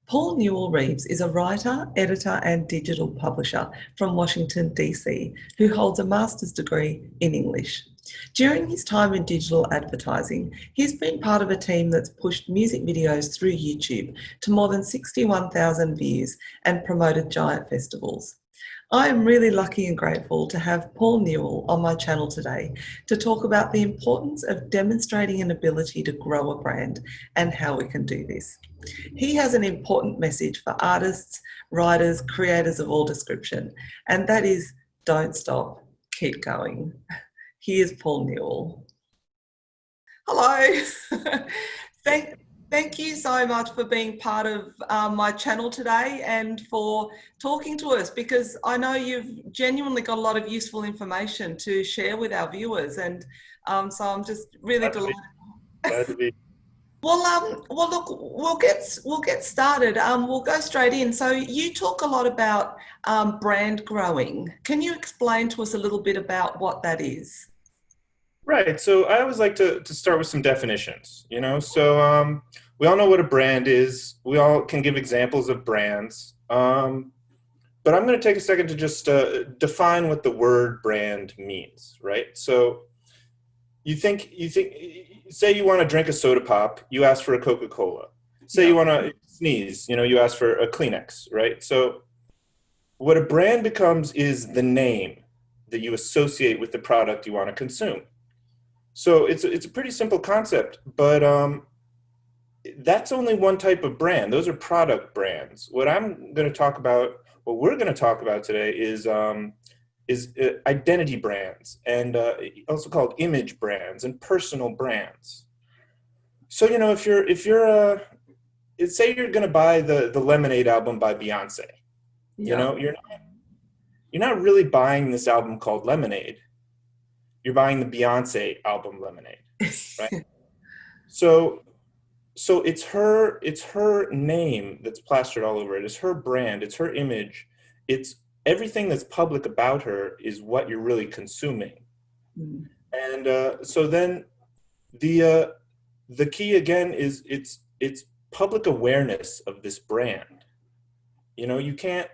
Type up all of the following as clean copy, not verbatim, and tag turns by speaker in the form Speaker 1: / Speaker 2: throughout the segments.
Speaker 1: Paul-Newell Reaves is a writer, editor, and digital publisher from Washington, D.C., who holds a master's degree in English. During his time in digital advertising, he's been part of a team that's pushed music videos through YouTube to more than 61,000 views and promoted giant festivals. I am really lucky and grateful to have Paul-Newell on my channel today to talk about the importance of demonstrating an ability to grow a brand and how we can do this. He has an important message for artists, writers, creators of all description, and that is don't stop, keep going. Here's Paul-Newell. Hello. Thank you so much for being part of my channel today and for talking to us, because I know you've genuinely got a lot of useful information to share with our viewers, and so I'm just really delighted.
Speaker 2: Glad to be.
Speaker 1: Well, look, we'll get started. We'll go straight in. So you talk a lot about brand growing. Can you explain to us a little bit about what that is?
Speaker 2: Right. So I always like to start with some definitions, So we all know what a brand is. We all can give examples of brands. But I'm going to take a second to just define what the word brand means, right? So say you want to drink a soda pop, you ask for a Coca-Cola. Say you want to sneeze, you ask for a Kleenex, right? So what a brand becomes is the name that you associate with the product you want to consume. So it's a pretty simple concept, but that's only one type of brand. Those are product brands. What we're going to talk about today is identity brands, and also called image brands and personal brands. So say you're going to buy the Lemonade album by Beyonce, you're not really buying this album called Lemonade. You're buying the Beyonce album Lemonade, right? So it's her name that's plastered all over it. It's her brand. It's her image. It's everything that's public about her is what you're really consuming. Mm. And so then the key again is it's public awareness of this brand. You can't.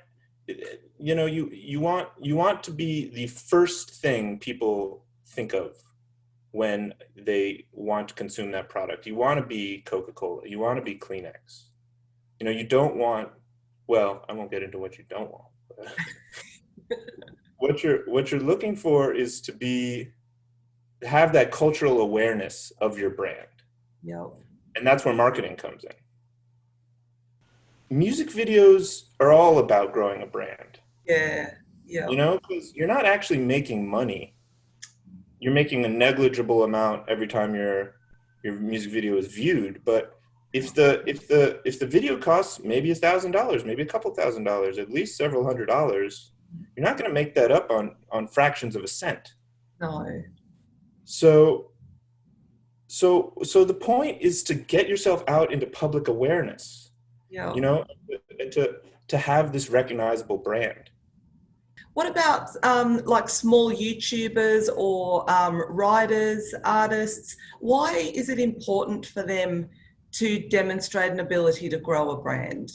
Speaker 2: You want to be the first thing people think of when they want to consume that product. You want to be Coca-Cola. You want to be Kleenex. You don't want, well, I won't get into what you don't want. What you're looking for is to have that cultural awareness of your brand.
Speaker 1: Yep.
Speaker 2: And that's where marketing comes in. Music videos are all about growing a brand.
Speaker 1: Yeah. Yeah.
Speaker 2: Because you're not actually making money. You're making a negligible amount every time your music video is viewed. But if the video costs maybe $1,000, maybe a couple $1,000, at least several $100s, you're not going to make that up on fractions of a cent.
Speaker 1: No.
Speaker 2: So the point is to get yourself out into public awareness.
Speaker 1: Yeah.
Speaker 2: And to have this recognizable brand.
Speaker 1: What about like small YouTubers or writers, artists? Why is it important for them to demonstrate an ability to grow a brand?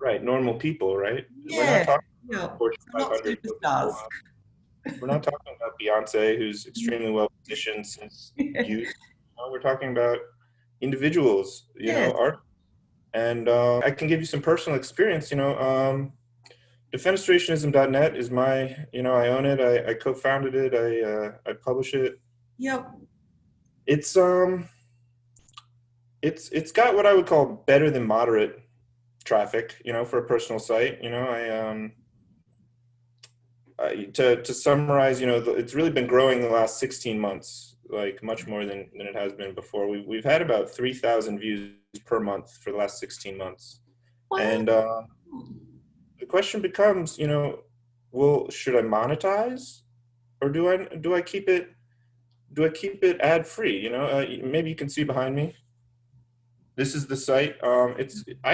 Speaker 2: Right, normal people, right?
Speaker 1: Yeah.
Speaker 2: We're not talking
Speaker 1: about
Speaker 2: Fortune 500
Speaker 1: superstars.
Speaker 2: We're not talking about Beyonce, who's extremely well positioned since youth. We're talking about individuals, art. And I can give you some personal experience. Defenestrationism.net is my, I own it. I co-founded it. I publish it.
Speaker 1: Yep.
Speaker 2: It's got what I would call better than moderate traffic, for a personal site. To summarize, it's really been growing the last 16 months, like much more than it has been before. We've had about 3,000 views per month for the last 16 months. Wow. And the question becomes, well, should I monetize, or do I keep it ad free? Maybe you can see behind me. This is the site. I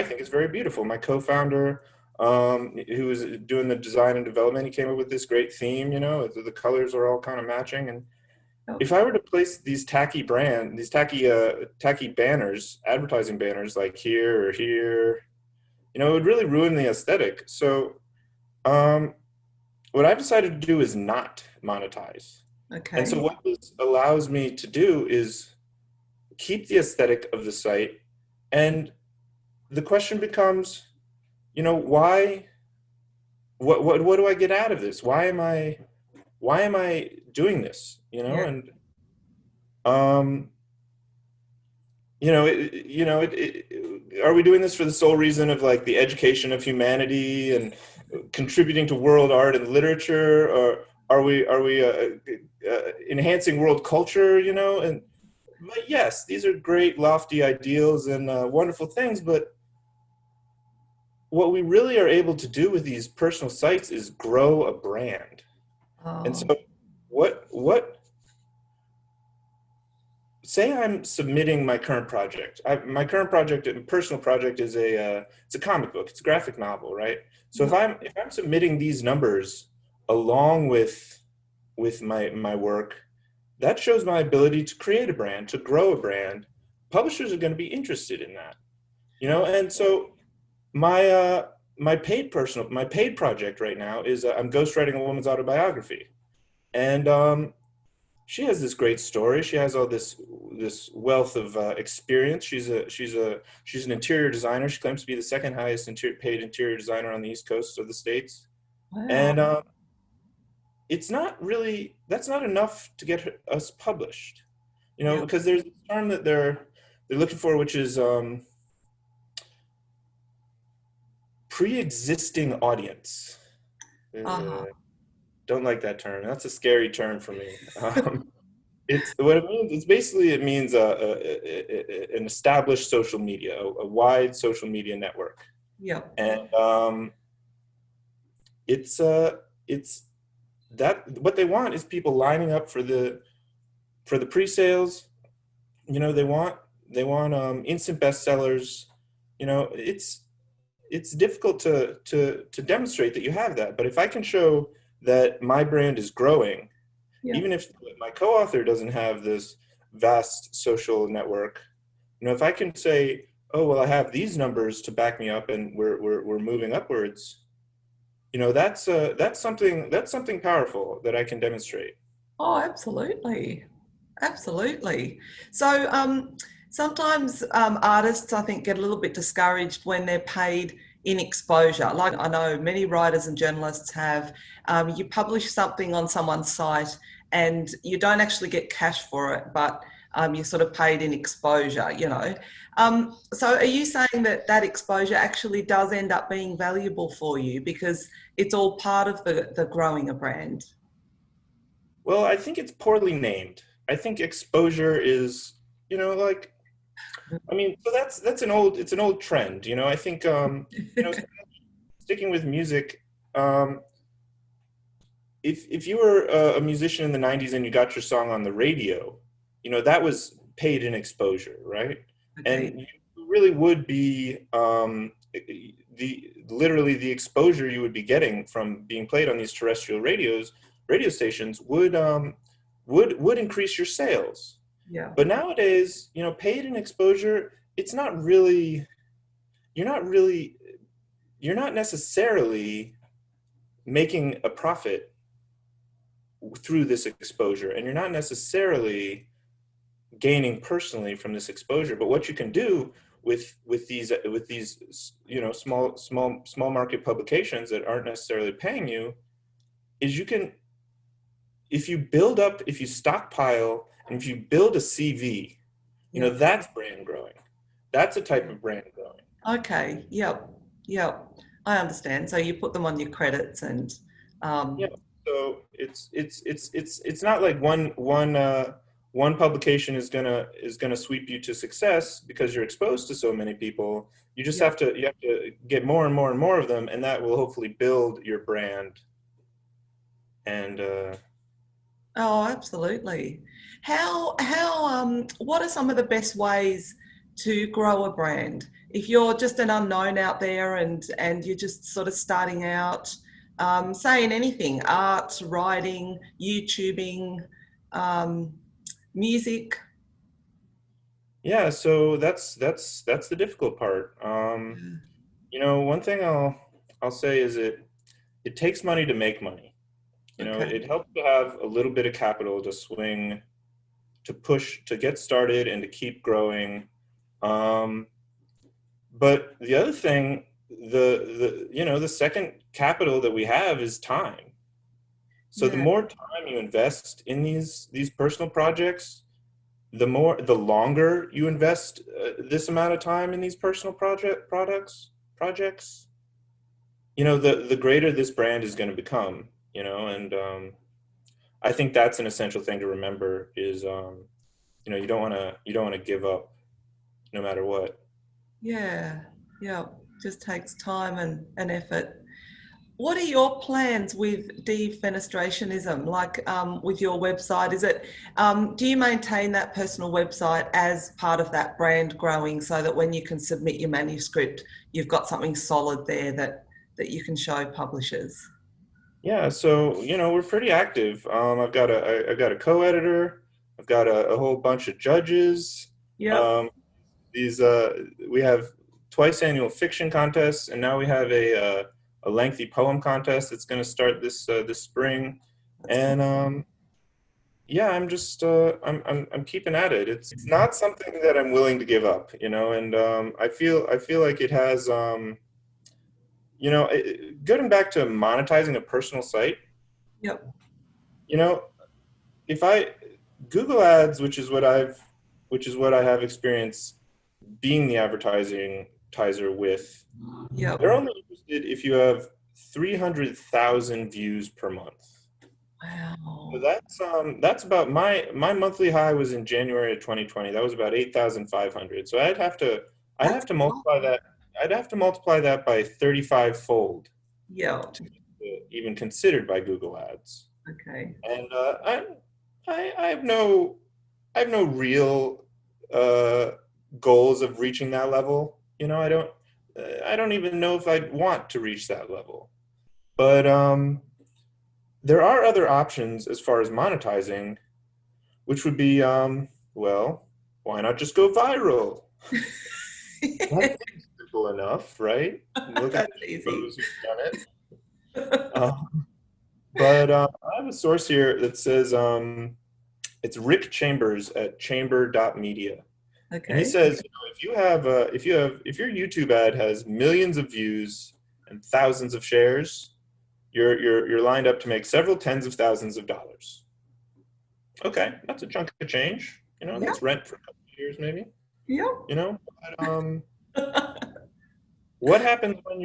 Speaker 2: think it's very beautiful. My co-founder, who was doing the design and development, he came up with this great theme. The colors are all kind of matching. And if I were to place these tacky banners, advertising banners, like here or here, it would really ruin the aesthetic. So what I've decided to do is not monetize. And so
Speaker 1: Okay.
Speaker 2: what this allows me to do is keep the aesthetic of the site. And the question becomes, why, what do I get out of this? Why am I doing this?
Speaker 1: Yeah.
Speaker 2: And um, are we doing this for the sole reason of like the education of humanity and contributing to world art and literature, or are we enhancing world culture? But yes, these are great, lofty ideals and wonderful things. But what we really are able to do with these personal sites is grow a brand. And so,
Speaker 1: Oh,
Speaker 2: what say I'm submitting my current project. My current project, personal project, is it's a comic book. It's a graphic novel, right? So
Speaker 1: yeah.
Speaker 2: if I'm submitting these numbers along with my work, that shows my ability to create a brand, to grow a brand. Publishers are going to be interested in that, And so my paid project right now is I'm ghostwriting a woman's autobiography, and she has this great story. She has all this wealth of experience. She's an interior designer. She claims to be the second highest paid interior designer on the East Coast of the States.
Speaker 1: Wow.
Speaker 2: And that's not enough to get us published,
Speaker 1: Yeah.
Speaker 2: because there's a term that they're looking for, which is pre-existing audience.
Speaker 1: Uh-huh.
Speaker 2: Don't like that term. That's a scary term for me. It's what it means. It means an established social media, a wide social media network,
Speaker 1: Yeah.
Speaker 2: and it's that what they want is people lining up for the pre-sales. They want instant bestsellers. It's difficult to demonstrate that you have that. But if I can show that my brand is growing,
Speaker 1: Yeah.
Speaker 2: even if my co-author doesn't have this vast social network, if I can say, oh, well, I have these numbers to back me up and we're moving upwards, that's something powerful that I can demonstrate.
Speaker 1: Oh, absolutely. Absolutely. So sometimes artists, I think, get a little bit discouraged when they're paid in exposure. Like I know many writers and journalists have, you publish something on someone's site and you don't actually get cash for it, but you're sort of paid in exposure. So are you saying that that exposure actually does end up being valuable for you because it's all part of the growing a brand?
Speaker 2: Well, I think it's poorly named. I think exposure is, like, I mean, so it's an old trend. I think, sticking with music, if you were a musician in the 90s and you got your song on the radio, that was paid in exposure, right?
Speaker 1: Okay.
Speaker 2: And you really would be literally the exposure you would be getting from being played on these terrestrial radio stations would increase your sales.
Speaker 1: Yeah.
Speaker 2: But nowadays, paid in exposure, it's not really, you're not necessarily making a profit through this exposure, and you're not necessarily gaining personally from this exposure. But what you can do with these small market publications that aren't necessarily paying you is you can, if you stockpile and if you build a CV,
Speaker 1: Yeah.
Speaker 2: that's brand growing. That's a type of brand growing.
Speaker 1: Okay. Yep. Yep. I understand. So you put them on your credits and
Speaker 2: Yeah. So it's not like one publication is gonna sweep you to success because you're exposed to so many people. You just
Speaker 1: yeah.
Speaker 2: have to get more and more and more of them, and that will hopefully build your brand. And
Speaker 1: Oh, absolutely. How what are some of the best ways to grow a brand? If you're just an unknown out there and you're just sort of starting out, saying anything, art, writing, YouTubing, um, music.
Speaker 2: yeah, so that's the difficult part. One thing I'll say is it takes money to make money.
Speaker 1: Okay.
Speaker 2: It helps to have a little bit of capital to swing, to push, to get started and to keep growing. But the other thing, the second capital that we have is time. So the
Speaker 1: Yeah.
Speaker 2: more time you invest in these personal projects, the longer you invest this amount of time in these personal projects, the greater this brand is going to become, and I think that's an essential thing to remember is, you don't want to give up no matter what.
Speaker 1: Yeah. Yeah. Just takes time and effort. What are your plans with defenestrationism? Like with your website, is it? Do you maintain that personal website as part of that brand growing, so that when you can submit your manuscript, you've got something solid there that you can show publishers?
Speaker 2: Yeah, so we're pretty active. I've got a co-editor. I've got a whole bunch of judges.
Speaker 1: Yep.
Speaker 2: Um, these we have twice annual fiction contests, and now we have a lengthy poem contest that's going to start this spring.
Speaker 1: That's cool.
Speaker 2: And yeah, I'm just I'm keeping at it. It's not something that I'm willing to give up, and I feel like it has getting back to monetizing a personal site.
Speaker 1: Yep.
Speaker 2: You know, if I Google Ads, which is what I have experience being the advertiser with,
Speaker 1: Yep.
Speaker 2: they're only interested if you have 300,000 views per month.
Speaker 1: Wow.
Speaker 2: So that's about my monthly high was in January of 2020. That was about 8,500. So I'd
Speaker 1: That's
Speaker 2: have to
Speaker 1: a lot.
Speaker 2: multiply that by 35 fold
Speaker 1: Yep.
Speaker 2: to be even considered by Google Ads.
Speaker 1: Okay.
Speaker 2: And I have no real goals of reaching that level. I don't even know if I'd want to reach that level. But there are other options as far as monetizing, which would be, well, why not just go viral? That seems simple enough, right? Look at
Speaker 1: That's
Speaker 2: the
Speaker 1: easy.
Speaker 2: pros who've done it. But I have a source here that says it's Rick Chambers at chamber.media. And he
Speaker 1: Okay.
Speaker 2: says, if your YouTube ad has millions of views and thousands of shares, you're lined up to make several tens of thousands of dollars. Okay, that's a chunk of change.
Speaker 1: Yep.
Speaker 2: That's rent for a couple of years, maybe.
Speaker 1: Yep.
Speaker 2: But, what happens when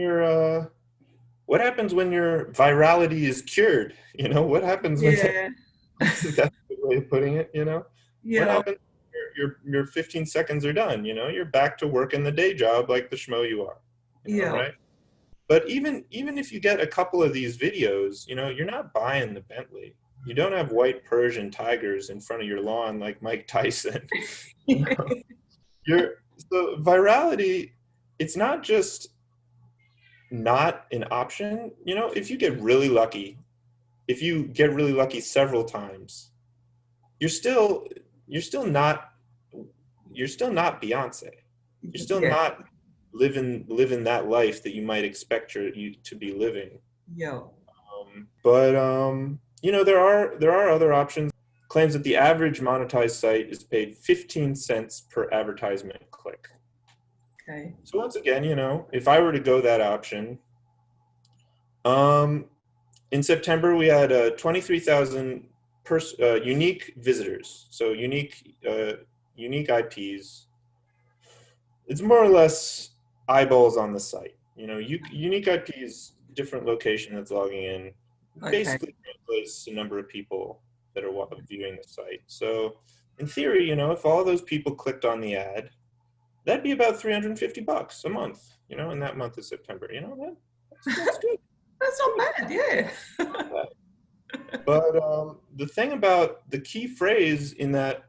Speaker 2: your virality is cured? What happens when
Speaker 1: Yeah.
Speaker 2: I think that's a good way of putting it. What
Speaker 1: Yeah.
Speaker 2: happens when your 15 seconds are done? You're back to working the day job like the schmo you are.
Speaker 1: Yeah.
Speaker 2: Right? But even if you get a couple of these videos, you're not buying the Bentley. You don't have white Persian tigers in front of your lawn like Mike Tyson. You know? So virality, it's not just not an option. If you get really lucky, several times, you're still not Beyonce. You're still
Speaker 1: Yeah.
Speaker 2: not living that life that you might expect you to be living.
Speaker 1: Yeah.
Speaker 2: But there are other options. Claims that the average monetized site is paid 15 cents per advertisement click.
Speaker 1: Okay.
Speaker 2: So once again, if I were to go that option, in September we had 23,000 unique visitors. So unique IPs. It's more or less eyeballs on the site. Unique IPs, different location that's logging in,
Speaker 1: Okay.
Speaker 2: basically translates the number of people that are viewing the site. So in theory, if all those people clicked on the ad, that'd be about $350 a month. In that month of September. That's good.
Speaker 1: That's not bad. Yeah.
Speaker 2: But the thing about the key phrase in that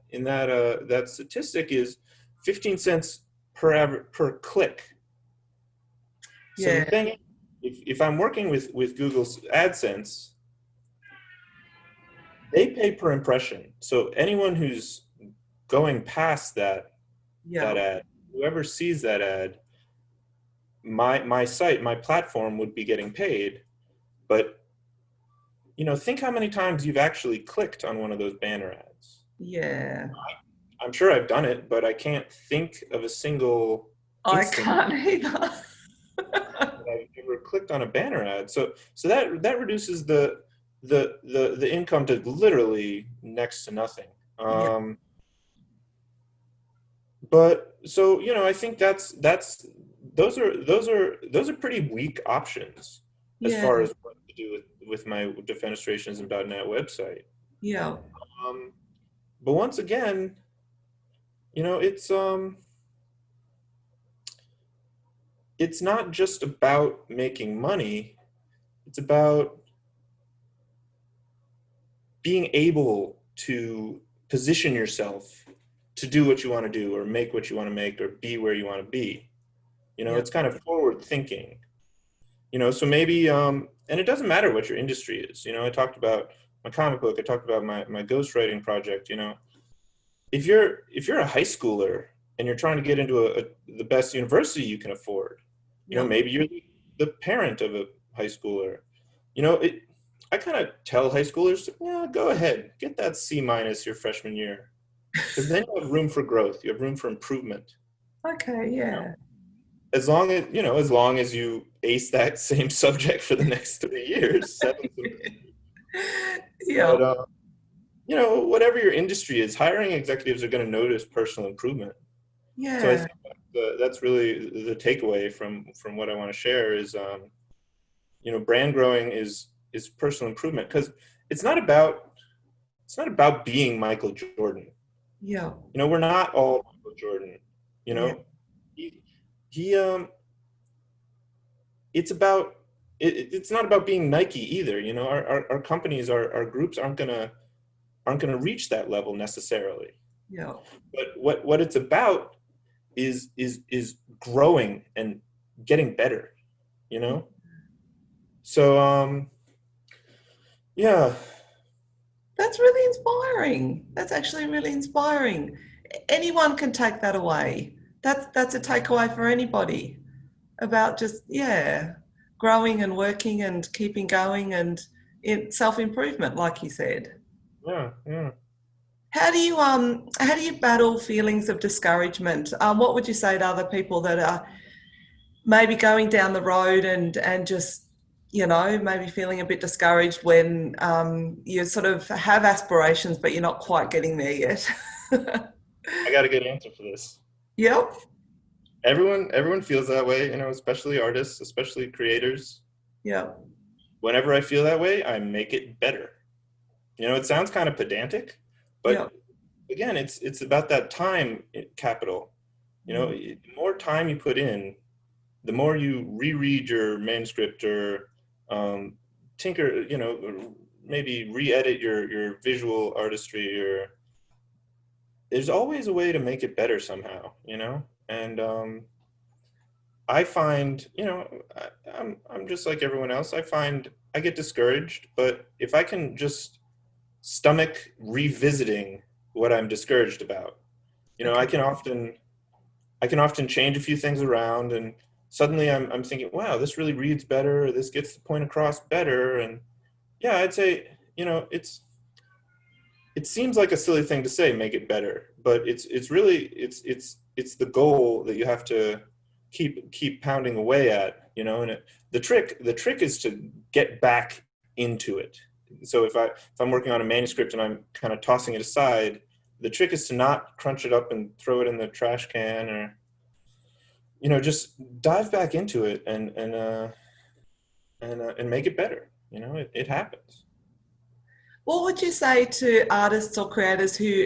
Speaker 2: statistic is 15 cents per click. So
Speaker 1: Yeah.
Speaker 2: the thing, if I'm working with Google's AdSense, they pay per impression. So anyone who's going past that
Speaker 1: Yeah.
Speaker 2: ad, whoever sees that ad, my site, my platform would be getting paid, but think how many times you've actually clicked on one of those banner ads.
Speaker 1: Yeah.
Speaker 2: I'm sure I've done it, but I can't think of a single
Speaker 1: I
Speaker 2: instance
Speaker 1: can't either.
Speaker 2: that I've ever clicked on a banner ad. So that reduces the income to literally next to nothing.
Speaker 1: Yeah.
Speaker 2: But so I think those are pretty weak options as
Speaker 1: Yeah.
Speaker 2: far as what to do with my defenestrations and .NET website.
Speaker 1: Yeah.
Speaker 2: But once again, it's not just about making money. It's about being able to position yourself to do what you want to do, or make what you want to make, or be where you want to be.
Speaker 1: Yeah.
Speaker 2: It's kind of forward thinking. So maybe, and it doesn't matter what your industry is. I talked about my comic book. I talked about my ghostwriting project. If you're a high schooler and you're trying to get into the best university you can afford,
Speaker 1: Yeah.
Speaker 2: maybe you're the parent of a high schooler. I kind of tell high schoolers, yeah, go ahead, get that C- your freshman year, because then you have room for growth. You have room for improvement.
Speaker 1: Okay. Yeah.
Speaker 2: As long as you ace that same subject for the next 3 years, 7 semesters.
Speaker 1: Yeah.
Speaker 2: But whatever your industry is, hiring executives are going to notice personal improvement. So I
Speaker 1: Yeah.
Speaker 2: think that's really the takeaway from what I want to share is, brand growing is personal improvement, because it's not about being Michael Jordan.
Speaker 1: Yeah.
Speaker 2: We're not all Michael Jordan.
Speaker 1: Yeah.
Speaker 2: He it's not about being Nike either. Our companies, our groups aren't gonna reach that level necessarily.
Speaker 1: Yeah.
Speaker 2: But what it's about is growing and getting better. So yeah.
Speaker 1: That's really inspiring. That's actually really inspiring. Anyone can take that away. That's a takeaway for anybody about just, yeah, growing and working and keeping going and self-improvement, like you said.
Speaker 2: Yeah.
Speaker 1: How do you battle feelings of discouragement? What would you say to other people that are maybe going down the road and just, maybe feeling a bit discouraged when you sort of have aspirations, but you're not quite getting there yet?
Speaker 2: I got a good answer for this.
Speaker 1: Yep.
Speaker 2: Everyone feels that way, especially artists, especially creators.
Speaker 1: Yep.
Speaker 2: Whenever I feel that way, I make it better. It sounds kind of pedantic, but
Speaker 1: Yep.
Speaker 2: again, it's about that time capital. The more time you put in, the more you reread your manuscript, or tinker, maybe re-edit your visual artistry, or there's always a way to make it better somehow, and I find, I'm just like everyone else. I find I get discouraged, but if I can just stomach revisiting what I'm discouraged about,
Speaker 1: Okay.
Speaker 2: I can often change a few things around, and suddenly I'm thinking, wow, this really reads better, or this gets the point across better. And yeah, I'd say, it seems like a silly thing to say, make it better, but it's really, it's the goal that you have to keep pounding away at, and the trick is to get back into it. So if I'm working on a manuscript and I'm kind of tossing it aside, the trick is to not crunch it up and throw it in the trash can, or just dive back into it and make it better. It happens.
Speaker 1: What would you say to artists or creators who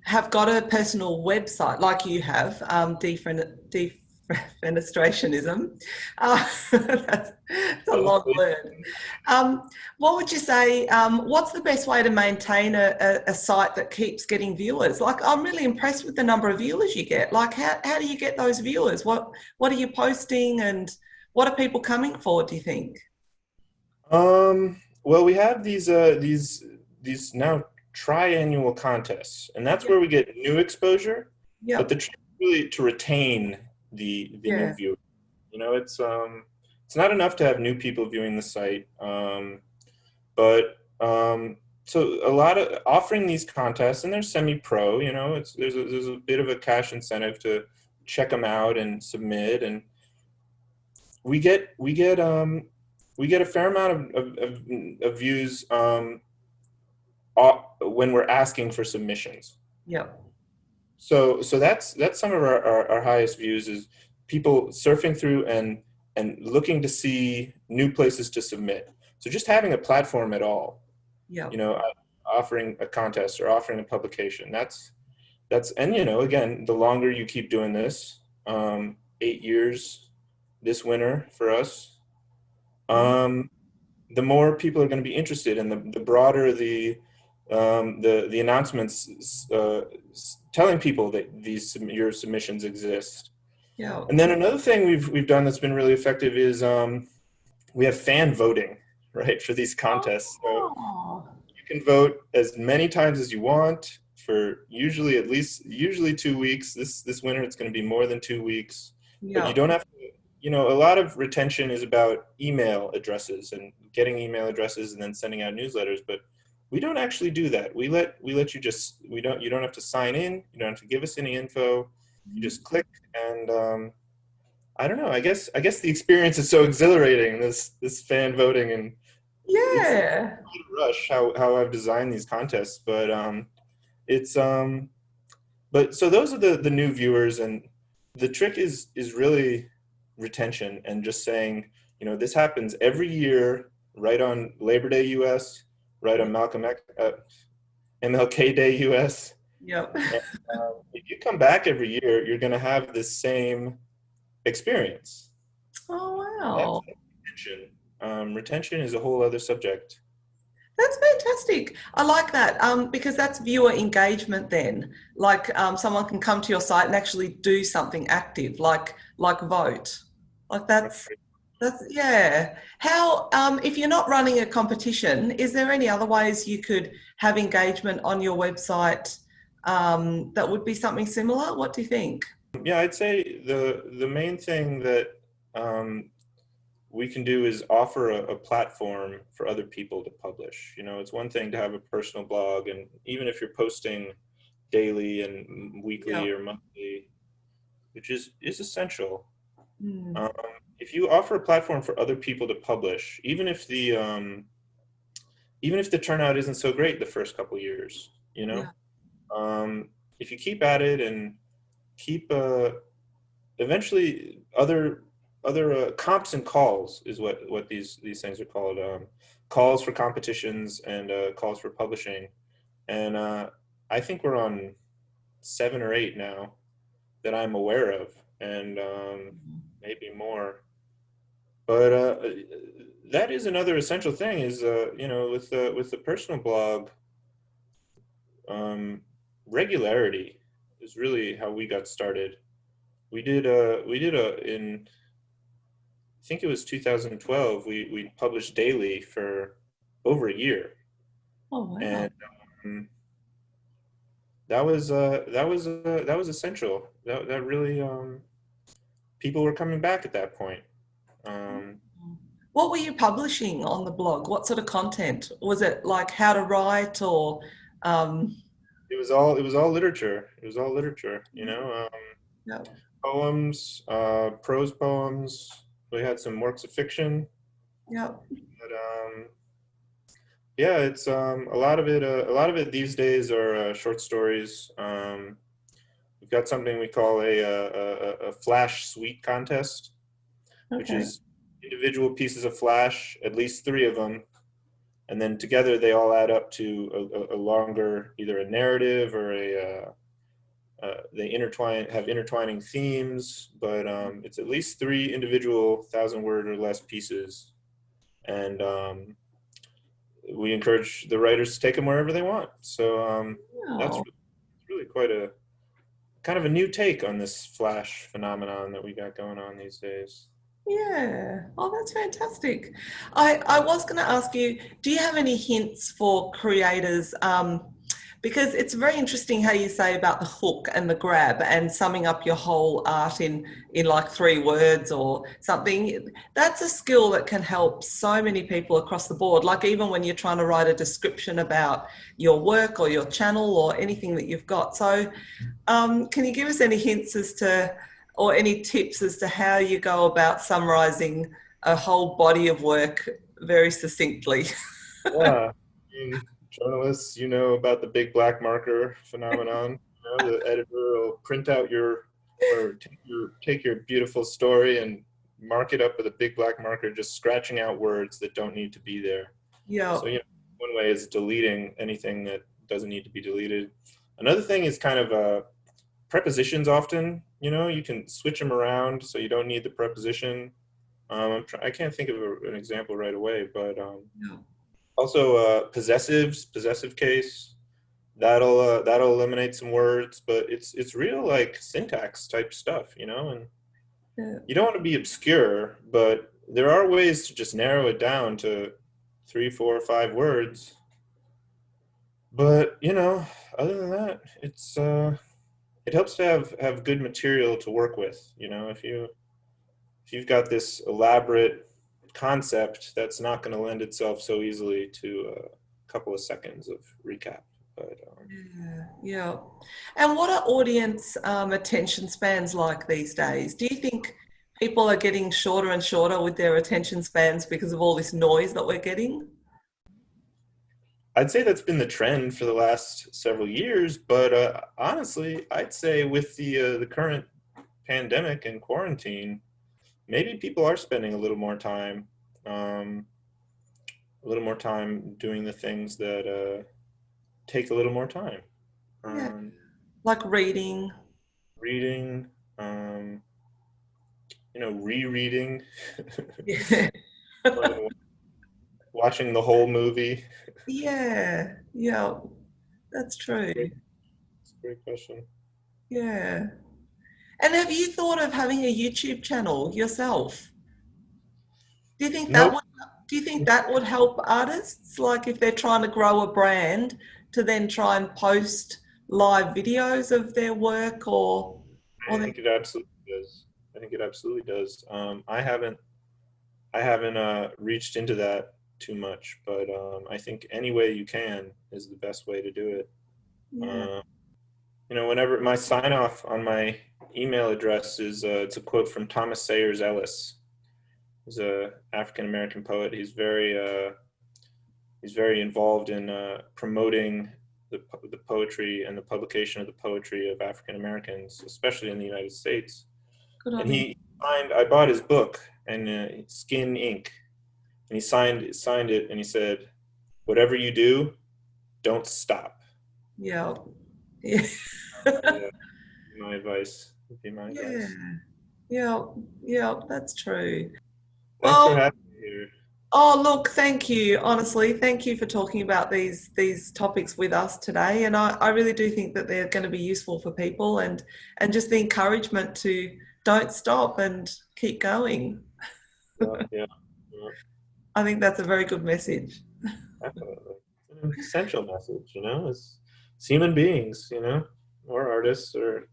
Speaker 1: have got a personal website like you have, defenestrationism? That's a long word. What would you say, what's the best way to maintain a site that keeps getting viewers? Like, I'm really impressed with the number of viewers you get. Like, how do you get those viewers? What are you posting, and what are people coming for, do you think?
Speaker 2: Well, we have these now triannual contests, and that's where we get new exposure. But
Speaker 1: Yep.
Speaker 2: the trick is really to retain the new
Speaker 1: Yeah.
Speaker 2: viewer. It's not enough to have new people viewing the site, but so a lot of offering these contests, and they're semi-pro. There's a bit of a cash incentive to check them out and submit, and we get a fair amount of views when we're asking for submissions.
Speaker 1: Yeah.
Speaker 2: So that's some of our highest views, is people surfing through and looking to see new places to submit. So just having a platform at all,
Speaker 1: Yeah.
Speaker 2: Offering a contest or offering a publication, that's and again, the longer you keep doing this, 8 years this winter for us, the more people are going to be interested, and the broader the announcements telling people that your submissions exist.
Speaker 1: Yeah.
Speaker 2: And then another thing we've done that's been really effective is we have fan voting, right, for these contests. So you can vote as many times as you want for usually 2 weeks. This winter it's going to be more than 2 weeks, but you don't have to. A lot of retention is about email addresses and getting email addresses and then sending out newsletters, but we don't actually do that. We let you you don't have to sign in, you don't have to give us any info. You just click, and I don't know, I guess the experience is so exhilarating, this fan voting, and it's a rush how I've designed these contests, but so those are the new viewers, and the trick is really retention, and just saying, this happens every year, right on Labor Day US, right on MLK Day US.
Speaker 1: Yep.
Speaker 2: And, if you come back every year, you're going to have this same experience.
Speaker 1: Oh, wow.
Speaker 2: That's retention. Retention is a whole other subject.
Speaker 1: That's fantastic. I like that, because that's viewer engagement then. Like someone can come to your site and actually do something active, like vote. Like that's yeah. How, if you're not running a competition, is there any other ways you could have engagement on your website that would be something similar? What do you think?
Speaker 2: Yeah, I'd say the main thing that we can do is offer a platform for other people to publish. It's one thing to have a personal blog, and even if you're posting daily and weekly or monthly, which is essential. If you offer a platform for other people to publish, even if the turnout isn't so great the first couple years, if you keep at it and keep eventually other comps and calls is what these things are called, calls for competitions and calls for publishing, and I think we're on 7 or 8 now that I'm aware of, and maybe more. But that is another essential thing, is with the personal blog, regularity is really how we got started. We did in, I think it was 2012, we published daily for over a year.
Speaker 1: Oh, wow.
Speaker 2: And that was essential. That really, people were coming back at that point.
Speaker 1: What were you publishing on the blog? What sort of content? Was it like how to write, or
Speaker 2: It was all literature. It was all literature, poems, prose poems. We had some works of fiction.
Speaker 1: Yeah.
Speaker 2: But yeah, it's a lot of it these days are short stories. We've got something we call a flash suite contest, which is individual pieces of flash, at least 3 of them, and then together they all add up to a longer, either a narrative or they have intertwining themes, but it's at least 3 individual 1,000-word or less pieces, and we encourage the writers to take them wherever they want. So that's really quite a kind of a new take on this flash phenomenon that we got going on these days.
Speaker 1: Yeah. Oh, that's fantastic. I was going to ask you, do you have any hints for creators, because it's very interesting how you say about the hook and the grab and summing up your whole art in like 3 words or something. That's a skill that can help so many people across the board. Like even when you're trying to write a description about your work or your channel or anything that you've got. So can you give us any hints as to, or any tips as to how you go about summarizing a whole body of work very succinctly?
Speaker 2: Yeah, journalists, about the big black marker phenomenon. The editor will print out or take your beautiful story and mark it up with a big black marker, just scratching out words that don't need to be there.
Speaker 1: Yeah.
Speaker 2: So, one way is deleting anything that doesn't need to be deleted. Another thing is kind of prepositions often. You can switch them around so you don't need the preposition. I can't think of an example right away, but also possessive case, that'll eliminate some words, but it's real like syntax type stuff, and you don't want to be obscure, but there are ways to just narrow it down to 3, 4, 5 words. But other than that, it helps to have good material to work with. If you've got this elaborate concept, that's not going to lend itself so easily to a couple of seconds of recap. But
Speaker 1: yeah. And what are audience attention spans like these days? Do you think people are getting shorter and shorter with their attention spans because of all this noise that we're getting?
Speaker 2: I'd say that's been the trend for the last several years, but honestly, I'd say with the current pandemic and quarantine, maybe people are spending a little more time doing the things that take a little more time.
Speaker 1: Like reading,
Speaker 2: rereading,
Speaker 1: yeah.
Speaker 2: watching the whole movie.
Speaker 1: Yeah, that's true.
Speaker 2: That's a great question.
Speaker 1: Yeah. And have you thought of having a YouTube channel yourself? Do you think
Speaker 2: Nope.
Speaker 1: that would help artists, like if they're trying to grow a brand, to then try and post live videos of their work
Speaker 2: I think it absolutely does. I haven't reached into that too much, but I think any way you can is the best way to do it.
Speaker 1: Yeah.
Speaker 2: Whenever my sign off on my email address is it's a quote from Thomas Sayers Ellis. He's a African American poet. He's very involved in promoting the poetry and the publication of the poetry of African Americans, especially in the United States.
Speaker 1: Good on
Speaker 2: And
Speaker 1: you.
Speaker 2: I bought his book, and Skin Ink, and he signed it, and he said, "Whatever you do, don't stop."
Speaker 1: Yeah.
Speaker 2: My advice would be my advice.
Speaker 1: Yeah, that's true.
Speaker 2: Thanks for having me here.
Speaker 1: Oh, look, thank you. Honestly, thank you for talking about these topics with us today. And I really do think that they're going to be useful for people, and just the encouragement to don't stop and keep going.
Speaker 2: Yeah.
Speaker 1: I think that's a very good message.
Speaker 2: Definitely. It's an essential message, as human beings, or artists, or,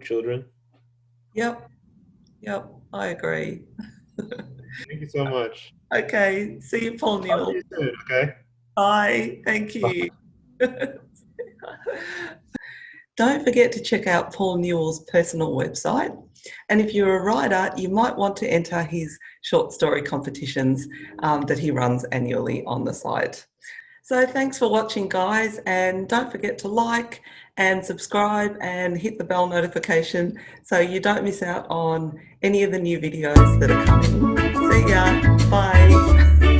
Speaker 2: children.
Speaker 1: Yep, I agree.
Speaker 2: Thank you so much.
Speaker 1: Okay, see you, Paul-Newell.
Speaker 2: Talk to you soon, okay?
Speaker 1: Bye, thank you. Don't forget to check out Paul-Newell's personal website. And if you're a writer, you might want to enter his short story competitions that he runs annually on the site. So thanks for watching, guys, and don't forget to like and subscribe and hit the bell notification so you don't miss out on any of the new videos that are coming. See ya. Bye.